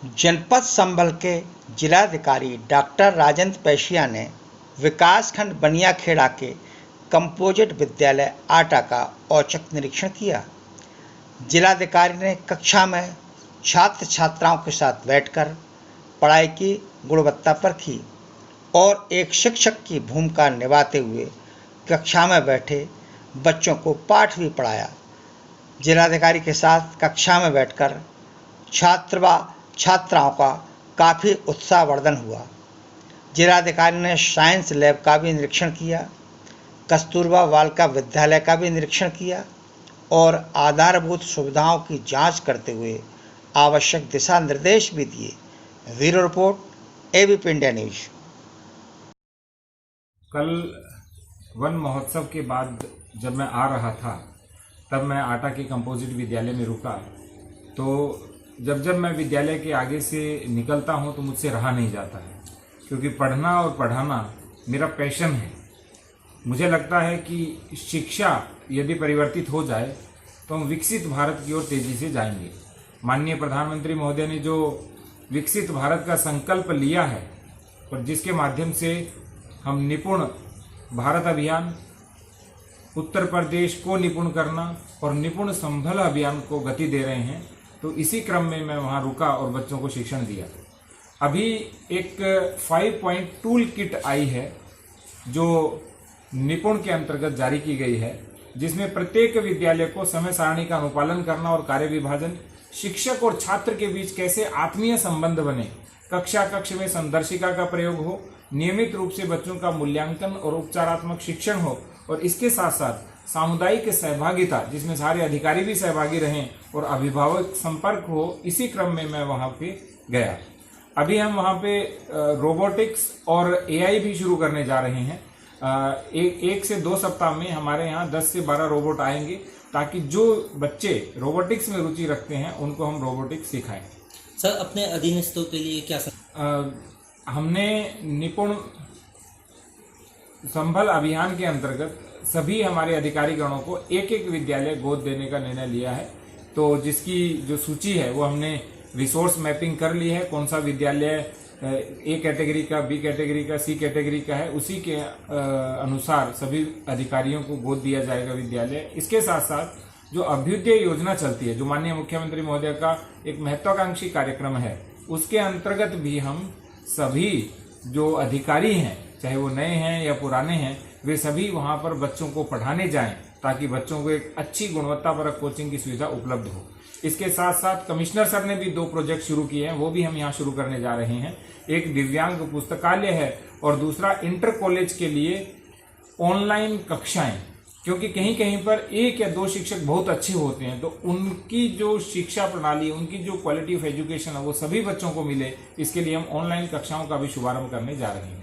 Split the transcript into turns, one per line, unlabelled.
जनपद संभल के जिलाधिकारी डॉक्टर राजेंद्र पैशिया ने विकासखंड बनियाखेड़ा के कंपोजिट विद्यालय आटा का औचक निरीक्षण किया। जिलाधिकारी ने कक्षा में छात्र छात्राओं के साथ बैठकर पढ़ाई की गुणवत्ता परखी और एक शिक्षक की भूमिका निभाते हुए कक्षा में बैठे बच्चों को पाठ भी पढ़ाया। जिलाधिकारी के साथ कक्षा में बैठकर छात्र व छात्राओं का काफ़ी उत्साहवर्धन हुआ। जिलाधिकारी ने साइंस लैब का भी निरीक्षण किया, कस्तूरबा बालिका विद्यालय का भी निरीक्षण किया और आधारभूत सुविधाओं की जांच करते हुए आवश्यक दिशा निर्देश भी दिए। Bureau report, ABP India news.
कल वन महोत्सव के बाद जब मैं आ रहा था तब मैं आटा के कंपोजिट विद्यालय में रुका। तो जब मैं विद्यालय के आगे से निकलता हूं तो मुझसे रहा नहीं जाता है, क्योंकि पढ़ना और पढ़ाना मेरा पैशन है। मुझे लगता है कि शिक्षा यदि परिवर्तित हो जाए तो हम विकसित भारत की ओर तेजी से जाएंगे। माननीय प्रधानमंत्री महोदय ने जो विकसित भारत का संकल्प लिया है और जिसके माध्यम से हम निपुण भारत अभियान, उत्तर प्रदेश को निपुण करना और निपुण संभल अभियान को गति दे रहे हैं, तो इसी क्रम में मैं वहां रुका और बच्चों को शिक्षण दिया। अभी एक 5 पॉइंट टूल किट आई है जो निपुण के अंतर्गत जारी की गई है, जिसमें प्रत्येक विद्यालय को समय सारणी का अनुपालन करना और कार्य विभाजन, शिक्षक और छात्र के बीच कैसे आत्मीय संबंध बने, कक्ष में संदर्शिका का प्रयोग हो, नियमित रूप से बच्चों का मूल्यांकन और उपचारात्मक शिक्षण हो और इसके साथ साथ सामुदायिक सहभागिता जिसमें सारे अधिकारी भी सहभागी रहें और अभिभावक संपर्क हो। इसी क्रम में मैं वहां पे गया। अभी हम वहां पे रोबोटिक्स और एआई भी शुरू करने जा रहे हैं। एक से 2 सप्ताह में हमारे यहाँ 10 से 12 रोबोट आएंगे, ताकि जो बच्चे रोबोटिक्स में रुचि रखते हैं उनको हम रोबोटिक्स सिखाएं।
सर, अपने अधीनस्थों के लिए क्या
हमने निपुण संभल अभियान के अंतर्गत सभी हमारे अधिकारीगणों को एक विद्यालय गोद देने का निर्णय लिया है। तो जिसकी जो सूची है वो हमने रिसोर्स मैपिंग कर ली है। कौन सा विद्यालय ए कैटेगरी का, बी कैटेगरी का, सी कैटेगरी का है, उसी के अनुसार सभी अधिकारियों को गोद दिया जाएगा विद्यालय। इसके साथ साथ जो अभ्युदय योजना चलती है, जो माननीय मुख्यमंत्री महोदय का एक महत्वाकांक्षी कार्यक्रम है, उसके अंतर्गत भी हम सभी जो अधिकारी हैं, चाहे वो नए हैं या पुराने हैं, वे सभी वहां पर बच्चों को पढ़ाने जाएं, ताकि बच्चों को एक अच्छी गुणवत्तापरक कोचिंग की सुविधा उपलब्ध हो। इसके साथ साथ कमिश्नर सर ने भी 2 प्रोजेक्ट शुरू किए हैं, वो भी हम यहाँ शुरू करने जा रहे हैं। एक दिव्यांग पुस्तकालय है और दूसरा इंटर कॉलेज के लिए ऑनलाइन कक्षाएं, क्योंकि कहीं कहीं पर 1 या 2 शिक्षक बहुत अच्छे होते हैं, तो उनकी जो शिक्षा प्रणाली, उनकी जो क्वालिटी ऑफ एजुकेशन है वो सभी बच्चों को मिले। इसके लिए हम ऑनलाइन कक्षाओं का भी शुभारंभ करने जा रहे हैं।